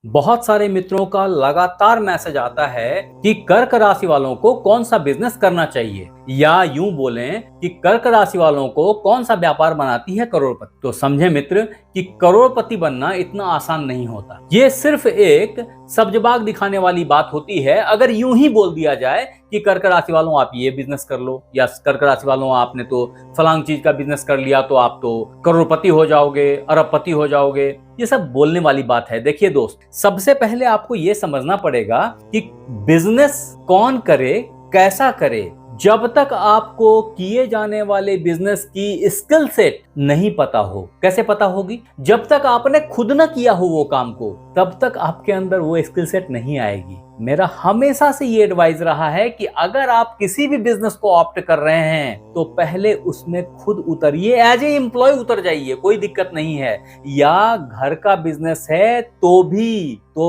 बहुत सारे मित्रों का लगातार मैसेज आता है कि कर्क राशि वालों को कौन सा बिजनेस करना चाहिए, या यूं बोलें कि कर्क राशि वालों को कौन सा व्यापार बनाती है करोड़पति। तो समझे मित्र कि करोड़पति बनना इतना आसान नहीं होता। ये सिर्फ एक सब्जबाग दिखाने वाली बात होती है अगर यूं ही बोल दिया जाए कि कर्क राशि वालों आप ये बिजनेस कर लो, या कर्क राशि वालों आपने तो फलांग चीज का बिजनेस कर लिया तो आप तो करोड़पति हो जाओगे, अरबपति हो जाओगे। ये सब बोलने वाली बात है। देखिए दोस्त, सबसे पहले आपको ये समझना पड़ेगा कि बिजनेस कौन करे, कैसा करे। जब तक आपको किए जाने वाले बिजनेस की स्किल सेट नहीं पता हो, कैसे पता होगी? जब तक आपने खुद ना किया हो वो काम को, तब तक आपके अंदर वो स्किल सेट नहीं आएगी। मेरा हमेशा से ये एडवाइस रहा है कि अगर आप किसी भी बिजनेस को ऑप्ट कर रहे हैं तो पहले उसमें खुद उतरिए, एज ए एम्प्लॉय उतर जाइए, कोई दिक्कत नहीं है। या घर का बिजनेस है तो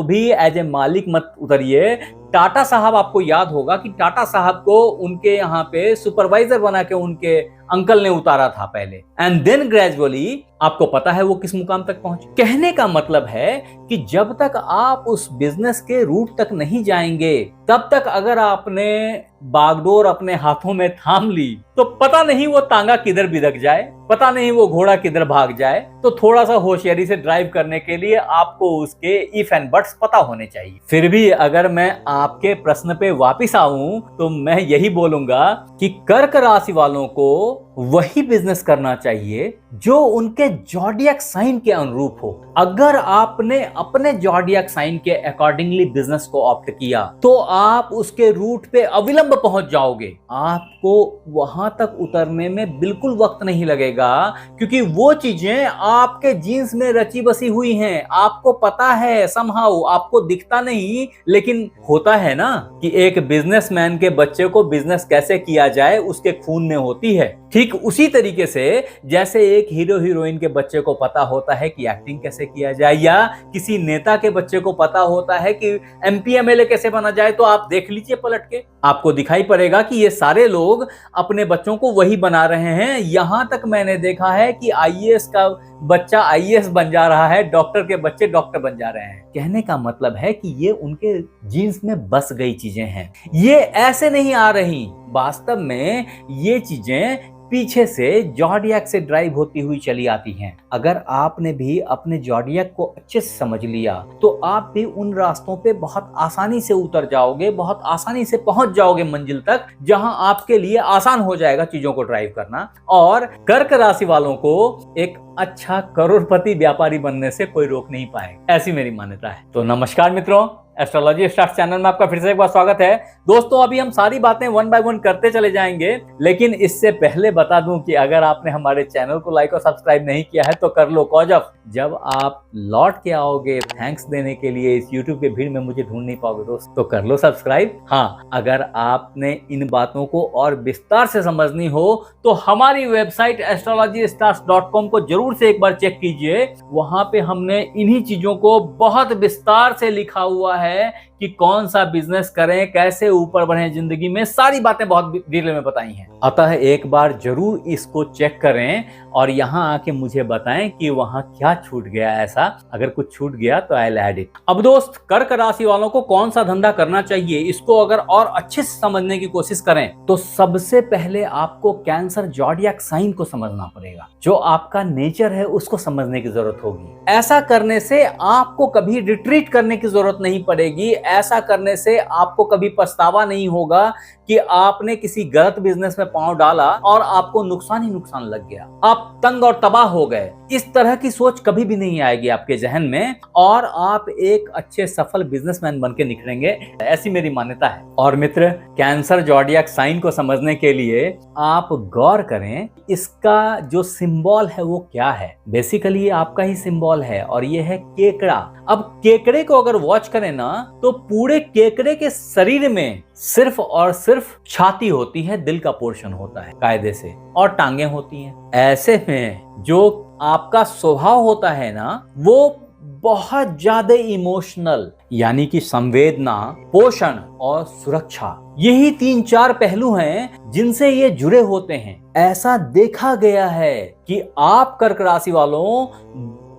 भी एज ए मालिक मत उतरिए। टाटा साहब, आपको याद होगा कि टाटा साहब को उनके यहाँ पे सुपरवाइजर बना के उनके अंकल ने उतारा था पहले, एंड देन ग्रेजुअली आपको पता है वो किस मुकाम तक पहुंचे। कहने का मतलब है कि जब तक आप उस बिजनेस के रूट तक नहीं जाएंगे, तब तक अगर आपने बागडोर अपने हाथों में थाम ली तो पता नहीं वो तांगा किधर बिदक जाए, पता नहीं वो घोड़ा किधर भाग जाए। तो थोड़ा सा होशियारी से ड्राइव करने के लिए आपको उसके इफ एंड बट्स पता होने चाहिए। फिर भी अगर मैं आपके प्रश्न पे वापस आऊं तो मैं यही बोलूंगा कि कर्क राशि वालों को वही बिजनेस करना चाहिए जो उनके जॉडियक साइन के अनुरूप हो। अगर आपने अपने जॉडियक साइन के अकॉर्डिंगली बिजनेस को ऑप्ट किया तो आप उसके रूट पे अविलंब पहुंच जाओगे। आपको वहां तक उतरने में बिल्कुल वक्त नहीं लगेगा, क्योंकि वो चीजें आपके जीन्स में रची बसी हुई हैं। आपको पता है, समहाउ आपको दिखता नहीं, लेकिन होता है ना कि एक बिजनेसमैन के बच्चे को बिजनेस कैसे किया जाए उसके खून में होती है। ठीक उसी तरीके से जैसे एक हीरो हीरोइन के बच्चे को पता होता है कि एक्टिंग कैसे किया जाए, या किसी नेता के बच्चे को पता होता है कि एमपी एमएलए कैसे बना जाए, तो आप देख लीजिए पलट के, आपको दिखाई पड़ेगा कि ये सारे लोग अपने बच्चों को वही बना रहे हैं। यहां तक मैंने देखा है कि आईएएस का बच्चा आईएएस बन जा रहा है, डॉक्टर के बच्चे डॉक्टर बन जा रहे हैं। कहने का मतलब है कि ये उनके जीन्स में बस गई चीजें हैं, ये ऐसे नहीं आ रही। वास्तव में ये चीजें पीछे से जॉडियक से ड्राइव होती हुई चली आती हैं। अगर आपने भी अपने जॉडियक को अच्छे से समझ लिया तो आप भी उन रास्तों पे बहुत आसानी से उतर जाओगे, बहुत आसानी से पहुंच जाओगे मंजिल तक, जहां आपके लिए आसान हो जाएगा चीजों को ड्राइव करना। और कर्क राशि वालों को एक अच्छा करोड़पति व्यापारी बनने से कोई रोक नहीं पाएगा, ऐसी मेरी मान्यता है। तो नमस्कार मित्रों, एस्ट्रोलॉजी स्टार्स चैनल में आपका फिर से एक बार स्वागत है। दोस्तों, अभी हम सारी बातें वन बाय वन करते चले जाएंगे, लेकिन इससे पहले बता दूं कि अगर आपने हमारे चैनल को लाइक और सब्सक्राइब नहीं किया है तो कर लो, कॉज ऑफ जब आप लौट के आओगे थैंक्स देने के लिए इस यूट्यूब के भीड़ में मुझे ढूंढ नहीं पाओगे दोस्त, तो कर लो सब्सक्राइब। हाँ, अगर आपने इन बातों को और विस्तार से समझनी हो तो हमारी वेबसाइट astrologystars.com को जरूर से एक बार चेक कीजिए। वहां पे हमने इन्हीं चीजों को बहुत विस्तार से लिखा हुआ है कि कौन सा बिजनेस करें, कैसे ऊपर बढ़े जिंदगी में, सारी बातें बहुत डिटेल में बताई हैं। अतः एक बार जरूर इसको चेक करें और यहाँ आके मुझे बताएं कि वहां क्या छूट गया। ऐसा अगर कुछ छूट गया तो आई विल ऐड इट। अब दोस्त, कर्क राशि वालों को कौन सा धंधा करना चाहिए, इसको अगर और अच्छे से समझने की कोशिश करें तो सबसे पहले आपको कैंसर जॉडियक साइन को समझना पड़ेगा। जो आपका नेचर है उसको समझने की जरूरत होगी। ऐसा करने से आपको कभी रिट्रीट करने की जरूरत नहीं पड़ेगी। ऐसा करने से आपको कभी पछतावा नहीं होगा कि आपने किसी गलत बिजनेस में पांव डाला और आपको नुकसान ही नुकसान लग गया, आप तंग और तबाह हो गए। इस तरह की सोच कभी भी नहीं आएगी आपके जहन में, और आप एक अच्छे सफल बिजनेसमैन बन के निकलेंगे, ऐसी मेरी मान्यता है। और मित्र, कैंसर जॉडियक साइन को समझने के लिए आप गौर करें इसका जो सिंबल है वो क्या है। बेसिकली ये आपका ही सिंबल है और ये है केकड़ा। अब केकड़े को अगर वॉच करें ना तो पूरे केकड़े के शरीर में सिर्फ और सिर्फ छाती होती है, दिल का पोर्शन होता है कायदे से, और टांगे होती हैं। ऐसे में जो आपका स्वभाव होता है ना वो बहुत ज्यादा इमोशनल, यानी कि संवेदना, पोषण और सुरक्षा, यही 3-4 पहलू हैं जिनसे ये जुड़े होते हैं। ऐसा देखा गया है कि आप कर्क राशि वालों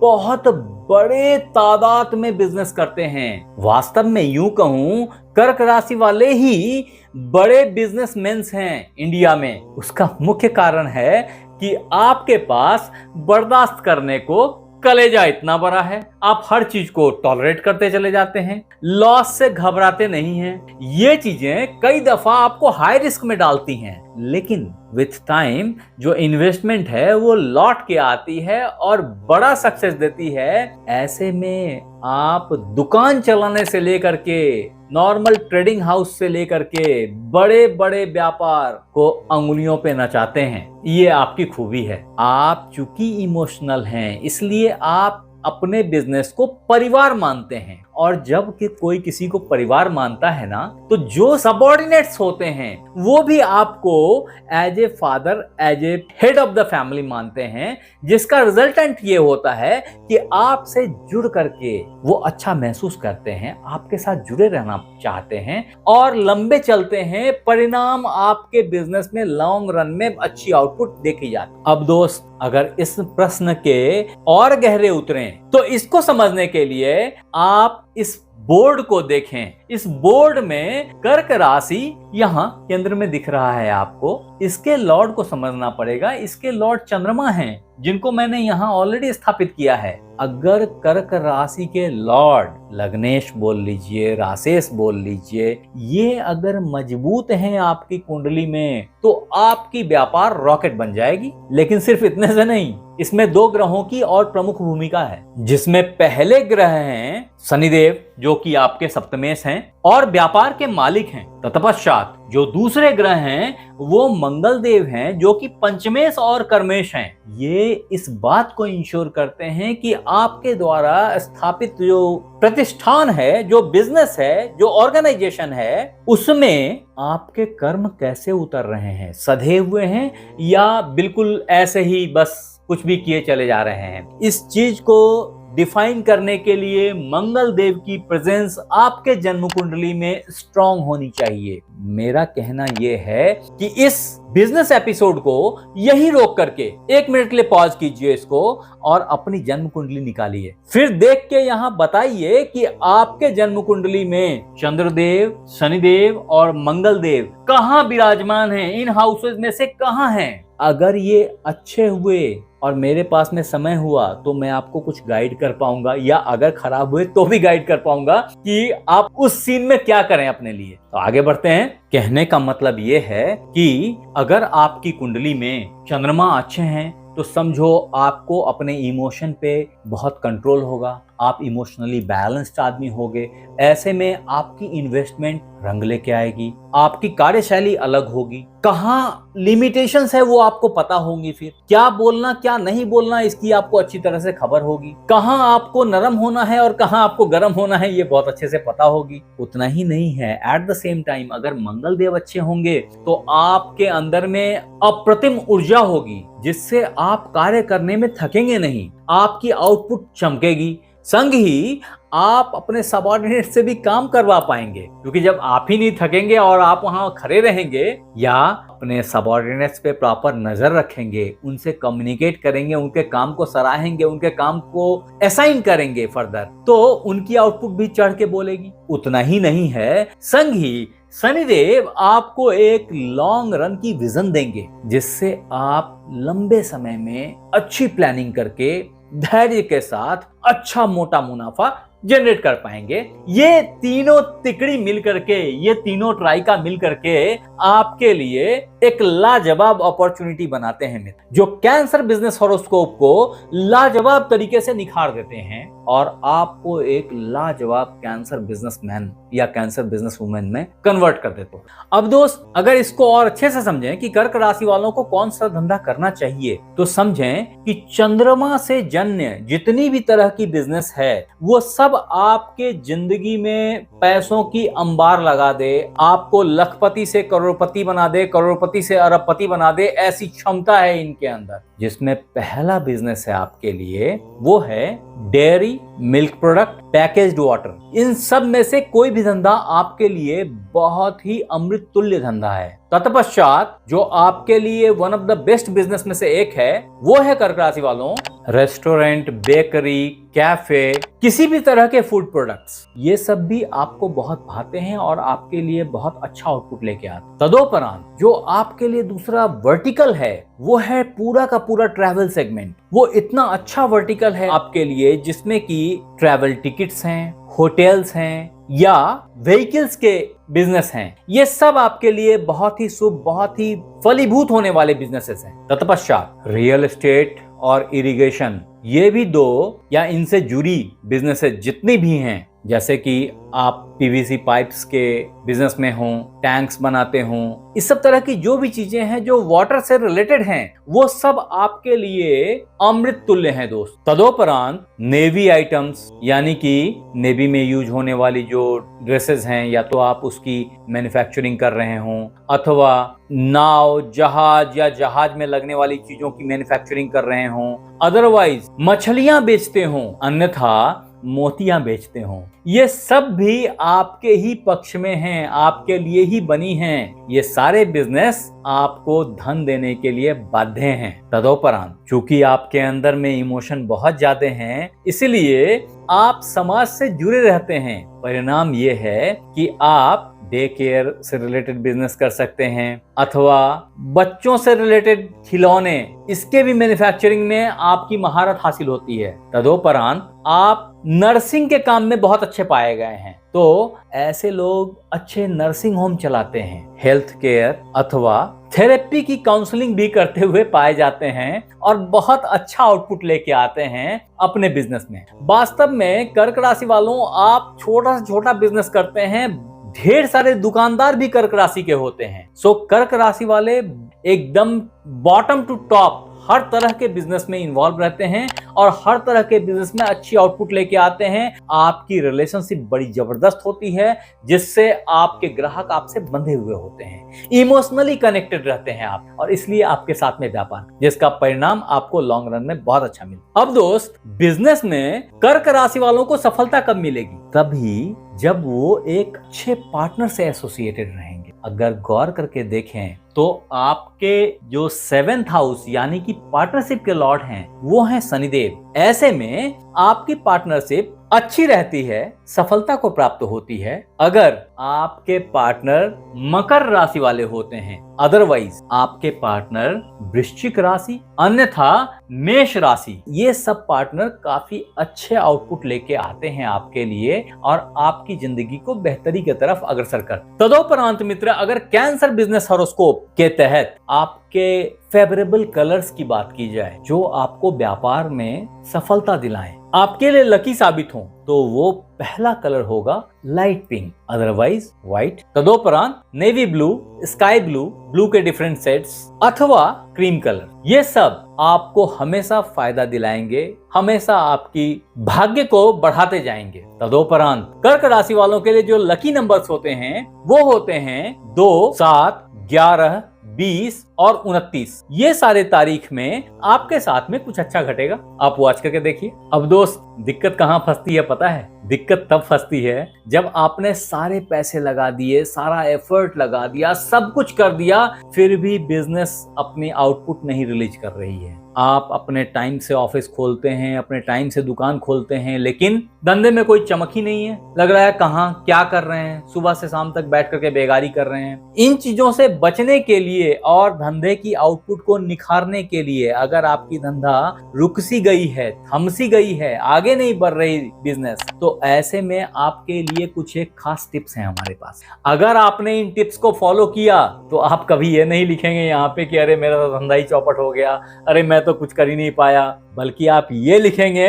बहुत बड़े तादाद में बिजनेस करते हैं। वास्तव में यूं कहूं, कर्क राशि वाले ही बड़े बिजनेसमैन हैं इंडिया में। उसका मुख्य कारण है कि आपके पास बर्दाश्त करने को कलेजा इतना बड़ा है। आप हर चीज को टॉलरेट करते चले जाते हैं, लॉस से घबराते नहीं हैं। ये चीजें कई दफा आपको हाई रिस्क में डालती हैं, लेकिन विथ टाइम जो इन्वेस्टमेंट है वो लौट के आती है और बड़ा सक्सेस देती है। ऐसे में आप दुकान चलाने से लेकर के, नॉर्मल ट्रेडिंग हाउस से लेकर के बड़े बड़े व्यापार को अंगुलियों पे नचाते हैं। ये आपकी खूबी है। आप चूंकि इमोशनल हैं, इसलिए आप अपने बिजनेस को परिवार मानते हैं। और जब कि कोई किसी को परिवार मानता है ना, तो जो सबऑर्डिनेट्स होते हैं वो भी आपको as a father, as a head of the family मानते हैं, जिसका रिजल्टेंट ये होता है कि आपसे जुड़ करके वो अच्छा महसूस करते हैं, आपके साथ जुड़े रहना चाहते हैं और लंबे चलते हैं। परिणाम आपके बिजनेस में लॉन्ग रन में अच्छी आउटपुट देखी जाती। अब दोस्त, अगर इस प्रश्न के और गहरे उतरें तो इसको समझने के लिए आप इस बोर्ड को देखें। इस बोर्ड में कर्क राशि यहाँ केंद्र में दिख रहा है आपको। इसके लॉर्ड को समझना पड़ेगा। इसके लॉर्ड चंद्रमा हैं, जिनको मैंने यहाँ ऑलरेडी स्थापित किया है। अगर कर्क राशि के लॉर्ड लग्नेश बोल लीजिए, राशेश बोल लीजिए, ये अगर मजबूत हैं आपकी कुंडली में, तो आपकी व्यापार रॉकेट बन जाएगी। लेकिन सिर्फ इतने से नहीं, इसमें 2 ग्रहों की और प्रमुख भूमिका है, जिसमें पहले ग्रह हैं शनिदेव, जो कि आपके सप्तमेश हैं और व्यापार के मालिक हैं। तत्पश्चात जो दूसरे ग्रह हैं वो मंगल देव हैं, जो कि पंचमेश और कर्मेश हैं। ये इस बात को इंश्योर करते हैं कि आपके द्वारा स्थापित जो प्रतिष्ठान है, जो बिजनेस है, जो ऑर्गेनाइजेशन है, उसमें आपके कर्म कैसे उतर रहे हैं, सधे हुए हैं या बिल्कुल ऐसे ही बस कुछ भी किए चले जा रहे हैं। इस चीज को डिफाइन करने के लिए मंगल देव की प्रेजेंस आपके जन्म कुंडली में स्ट्रांग होनी चाहिए। मेरा कहना यह है कि इस बिजनेस एपिसोड को यही रोक करके 1 मिनट के लिए पॉज कीजिए इसको और अपनी जन्म कुंडली निकालिए। फिर देख के यहाँ बताइए कि आपके जन्म कुंडली में चंद्रदेव, शनिदेव और मंगल देव कहाँ विराजमान हैं, इन हाउसेज में से कहाँ हैं। अगर ये अच्छे हुए और मेरे पास में समय हुआ तो मैं आपको कुछ गाइड कर पाऊंगा, या अगर खराब हुए तो भी गाइड कर पाऊंगा कि आप उस सीन में क्या करें अपने लिए। तो आगे बढ़ते हैं। कहने का मतलब ये है कि अगर आपकी कुंडली में चंद्रमा अच्छे हैं तो समझो आपको अपने इमोशन पे बहुत कंट्रोल होगा, आप इमोशनली बैलेंस्ड आदमी होगे। ऐसे में आपकी इन्वेस्टमेंट रंग लेके आएगी, आपकी कार्यशैली अलग होगी। कहाँ लिमिटेशंस है वो आपको पता होंगी। फिर क्या बोलना क्या नहीं बोलना इसकी आपको अच्छी तरह से खबर होगी। कहाँ आपको नरम होना है और कहाँ आपको गर्म होना है ये बहुत अच्छे से पता होगी। उतना ही नहीं है, एट द सेम टाइम अगर मंगल देव अच्छे होंगे तो आपके अंदर में अप्रतिम ऊर्जा होगी, जिससे आप कार्य करने में थकेंगे नहीं, आपकी आउटपुट चमकेगी। संग ही आप अपने सबऑर्डिनेट से भी काम करवा पाएंगे, क्योंकि जब आप ही नहीं थकेंगे और आप वहां खड़े रहेंगे या अपने सबऑर्डिनेट्स पे प्रॉपर नजर रखेंगे, उनसे कम्युनिकेट करेंगे, उनके काम को सराहेंगे, उनके काम को असाइन करेंगे फर्दर, तो उनकी आउटपुट भी चढ़ के बोलेगी। उतना ही नहीं है, संग ही शनिदेव आपको एक लॉन्ग रन की विजन देंगे, जिससे आप लंबे समय में अच्छी प्लानिंग करके धैर्य के साथ अच्छा मोटा मुनाफा जनरेट कर पाएंगे। ये तीनों तिकड़ी मिल करके, ये तीनों ट्राइका मिल करके आपके लिए एक लाजवाब अपॉर्चुनिटी बनाते हैं मित्र, जो कैंसर बिजनेस हॉरोस्कोप को लाजवाब तरीके से निखार देते हैं और आपको एक लाजवाब कैंसर बिजनेसमैन या कैंसर बिजनेस वुमेन में कन्वर्ट कर देते हो। अब दोस्त, अगर इसको और अच्छे से समझें कि कर्क राशि वालों को कौन सा धंधा करना चाहिए, तो समझें कि चंद्रमा से जन्य जितनी भी तरह की बिजनेस है वो सब आपके जिंदगी में पैसों की अंबार लगा दे, आपको लखपति से करोड़पति बना दे, करोड़पति से अरबपति बना दे। ऐसी क्षमता है इनके अंदर। जिसमें पहला बिजनेस है आपके लिए वो है dairy milk product packaged water, इन सब में से कोई भी धंधा आपके लिए बहुत ही अमृत तुल्य धंधा है। तत्पश्चात जो आपके लिए one of the best business में से एक है वो है कर्क राशि वालों रेस्टोरेंट, बेकरी, कैफे, किसी भी तरह के फूड प्रोडक्ट्स। ये सब भी आपको बहुत भाते हैं और आपके लिए बहुत अच्छा आउटपुट लेके आते। तदोपरांत जो आपके लिए दूसरा वर्टिकल है वो है पूरा का पूरा ट्रैवल सेगमेंट। वो इतना अच्छा वर्टिकल है आपके लिए जिसमें कि ट्रैवल टिकट्स हैं, होटल्स हैं या व्हीकल्स के बिजनेस हैं। ये सब आपके लिए बहुत ही शुभ, बहुत ही फलीभूत होने वाले बिजनेसेस हैं। तत्पश्चात रियल एस्टेट और इरिगेशन, ये भी दो या इनसे जुड़ी बिजनेसेस जितनी भी हैं, जैसे कि आप पीवीसी पाइप्स के बिजनेस में हों, टैंक्स बनाते हों, इस सब तरह की जो भी चीजें हैं जो वाटर से रिलेटेड हैं, वो सब आपके लिए अमृत तुल्य हैं दोस्त। तदोपरांत नेवी आइटम्स, यानी कि नेवी में यूज होने वाली जो ड्रेसेस हैं, या तो आप उसकी मैन्युफैक्चरिंग कर रहे हों अथवा नाव, जहाज या जहाज में लगने वाली चीजों की मैन्युफैक्चरिंग कर रहे हों, अदरवाइज मछलियां बेचते हों, अन्यथा मोतियां बेचते हों, ये सब भी आपके ही पक्ष में हैं, आपके लिए ही बनी हैं। ये सारे बिजनेस आपको धन देने के लिए बाध्य हैं। तदोपरांत चूंकि आपके अंदर में इमोशन बहुत ज्यादा हैं, इसलिए आप समाज से जुड़े रहते हैं। परिणाम ये है कि आप डे केयर से रिलेटेड बिजनेस कर सकते हैं अथवा बच्चों से रिलेटेड खिलौने, इसके भी मैन्युफैक्चरिंग में आपकी महारत हासिल होती है। तदोपरांत आप नर्सिंग के काम में बहुत अच्छे पाए गए हैं, तो ऐसे लोग अच्छे नर्सिंग होम चलाते हैं, हेल्थ केयर अथवा थेरेपी की काउंसलिंग भी करते हुए पाए जाते हैं और बहुत अच्छा आउटपुट लेके आते हैं अपने बिजनेस में। वास्तव में कर्क राशि वालों, आप छोटा से छोटा बिजनेस करते हैं, ढेर सारे दुकानदार भी कर्क राशि के होते हैं। सो कर्क राशि वाले एकदम बॉटम टू टॉप हर तरह के बिजनेस में इन्वॉल्व रहते हैं और हर तरह के बिजनेस में अच्छी आउटपुट लेके आते हैं। आपकी रिलेशनशिप बड़ी जबरदस्त होती है, जिससे आपके ग्राहक आपसे बंधे हुए होते हैं, इमोशनली कनेक्टेड रहते हैं आप, और इसलिए आपके साथ में व्यापार, जिसका परिणाम आपको लॉन्ग रन में बहुत अच्छा मिले। अब दोस्त, बिजनेस में कर्क राशि वालों को सफलता कब मिलेगी? तभी जब वो एक अच्छे पार्टनर से एसोसिएटेड रहेंगे। अगर गौर करके देखें तो आपके जो 7th हाउस यानी कि पार्टनरशिप के लॉर्ड हैं वो हैं शनिदेव। ऐसे में आपकी पार्टनरशिप अच्छी रहती है, सफलता को प्राप्त होती है अगर आपके पार्टनर मकर राशि वाले होते हैं। अदरवाइज आपके पार्टनर वृश्चिक राशि, अन्यथा मेष राशि, ये सब पार्टनर काफी अच्छे आउटपुट लेके आते हैं आपके लिए और आपकी जिंदगी को बेहतरी की तरफ अग्रसर कर। तदोपरांत मित्र, अगर कैंसर बिजनेस हॉरोस्कोप के तहत आपके फेवरेबल कलर्स की बात की जाए जो आपको व्यापार में सफलता दिलाएं, आपके लिए लकी साबित हो, तो वो पहला कलर होगा लाइट पिंक, अदरवाइज व्हाइट। तदोपरांत navy blue, sky blue, blue के डिफरेंट सेट्स अथवा क्रीम कलर, ये सब आपको हमेशा फायदा दिलाएंगे, हमेशा आपकी भाग्य को बढ़ाते जाएंगे। तदोपरांत कर्क राशि वालों के लिए जो लकी नंबर्स होते हैं वो होते हैं 2, 7, 11, 20 और 29। ये सारे तारीख में आपके साथ में कुछ अच्छा घटेगा, आप वॉच करके देखिए। अब दोस्त, दिक्कत कहाँ फंसती है पता है? दिक्कत तब फंसती है जब आपने सारे पैसे लगा दिए, सारा एफर्ट लगा दिया, सब कुछ कर दिया, फिर भी बिजनेस अपनी आउटपुट नहीं रिलीज कर रही है। आप अपने टाइम से ऑफिस खोलते हैं, अपने टाइम से दुकान खोलते हैं, लेकिन धंधे में कोई चमक ही नहीं है। लग रहा है कहाँ क्या कर रहे हैं, सुबह से शाम तक बैठ करके बेगारी कर रहे हैं। इन चीजों से बचने के लिए और धंधे की आउटपुट को निखारने के लिए, अगर आपकी धंधा रुक सी गई है, थम सी गई है, आगे नहीं बढ़ रही बिजनेस, तो ऐसे में आपके लिए कुछ एक खास टिप्स हैं हमारे पास। अगर आपने इन टिप्स को फॉलो किया तो आप कभी ये नहीं लिखेंगे यहाँ पे कि अरे मेरा तो धंधा ही चौपट हो गया, अरे मैं तो कुछ कर ही नहीं पाया, बल्कि आप ये लिखेंगे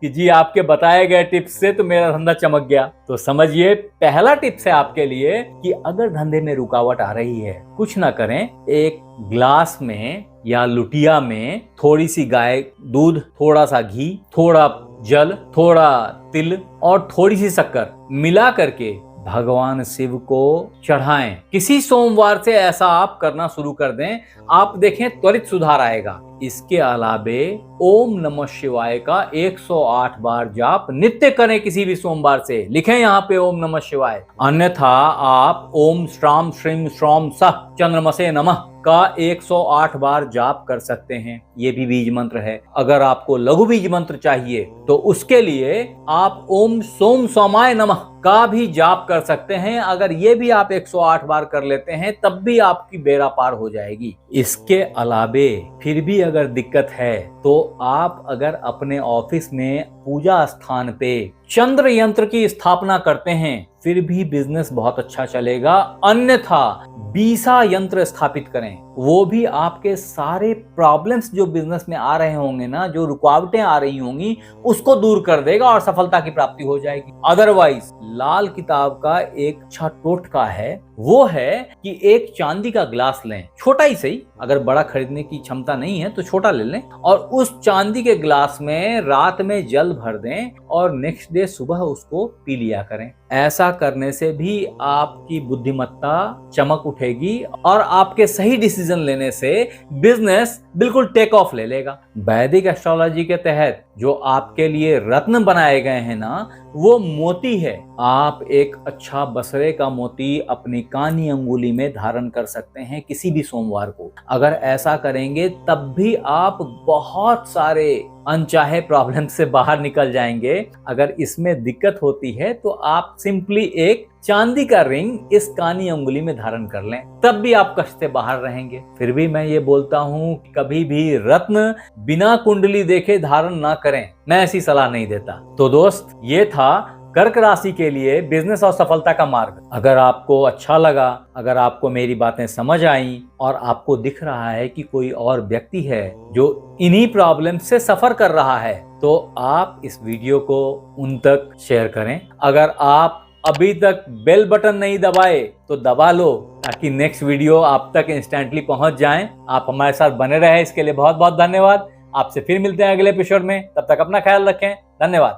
कि जी आपके बताए गए टिप्स से तो मेरा धंधा चमक गया। तो समझिए, पहला टिप्स है आपके लिए कि अगर धंधे में रुकावट आ रही है, कुछ ना करें, एक ग्लास में या लुटिया में थोड़ी सी गाय दूध, थोड़ा सा घी, थोड़ा जल, थोड़ा तिल और थोड़ी सी शक्कर मिला करके भगवान शिव को चढ़ाएं। किसी सोमवार से ऐसा आप करना शुरू कर दें, आप देखें त्वरित सुधार आएगा। इसके अलावे ओम नमः शिवाय का 108 बार जाप नित्य करें किसी भी सोमवार से। लिखें यहाँ पे ओम नमः शिवाय। अन्यथा आप ओम श्राम श्रीम श्रौम सह चंद्रमसे नमः का 108 बार जाप कर सकते हैं। ये भी बीज मंत्र है। अगर आपको लघु बीज मंत्र चाहिए तो उसके लिए आप ओम सोम सोमाय नमः का भी जाप कर सकते हैं। अगर ये भी आप 108 बार कर लेते हैं तब भी आपकी बेड़ा पार हो जाएगी। इसके अलावे फिर भी अगर दिक्कत है तो आप अगर अपने ऑफिस में पूजा स्थान पे चंद्र यंत्र की स्थापना करते हैं फिर भी बिजनेस बहुत अच्छा चलेगा। अन्यथा बीसा यंत्र स्थापित करें, वो भी आपके सारे प्रॉब्लम्स जो बिजनेस में आ रहे होंगे ना, जो रुकावटें आ रही होंगी उसको दूर कर देगा और सफलता की प्राप्ति हो जाएगी। अदरवाइज लाल किताब का एक अच्छा टोटका है, वो है कि एक चांदी का ग्लास लें, छोटा ही सही, अगर बड़ा खरीदने की क्षमता नहीं है तो छोटा ले लें, और उस चांदी के ग्लास में रात में जल भर दें और नेक्स्ट डे सुबह उसको पी लिया करें। ऐसा करने से भी आपकी बुद्धिमत्ता चमक उठेगी और आपके सही डिसीजन लेने से बिजनेस बिल्कुल टेक ऑफ ले लेगा। वैदिक एस्ट्रोलॉजी के तहत जो आपके लिए रत्न बनाए गए हैं ना, वो मोती है। आप एक अच्छा बसरे का मोती अपनी कानी अंगुली में धारण कर सकते हैं किसी भी सोमवार को। अगर ऐसा करेंगे तब भी आप बहुत सारे अनचाहे प्रॉब्लम से बाहर निकल जाएंगे। अगर इसमें दिक्कत होती है तो आप सिंपली एक चांदी का रिंग इस कानी अंगुली में धारण कर लें, तब भी आप कष्ट से बाहर रहेंगे। फिर भी मैं ये बोलता हूँ कभी भी रत्न बिना कुंडली देखे धारण ना करें, मैं ऐसी सलाह नहीं देता। तो दोस्त, ये था कर्क राशि के लिए बिजनेस और सफलता का मार्ग। अगर आपको अच्छा लगा, अगर आपको मेरी बातें समझ आई और आपको दिख रहा है कि कोई और व्यक्ति है जो इन्हीं प्रॉब्लम से सफर कर रहा है, तो आप इस वीडियो को उन तक शेयर करें। अगर आप अभी तक बेल बटन नहीं दबाए तो दबा लो, ताकि नेक्स्ट वीडियो आप तक इंस्टेंटली पहुंच जाएं। आप हमारे साथ बने रहे, इसके लिए बहुत बहुत धन्यवाद। आपसे फिर मिलते हैं अगले एपिसोड में, तब तक अपना ख्याल रखें। धन्यवाद।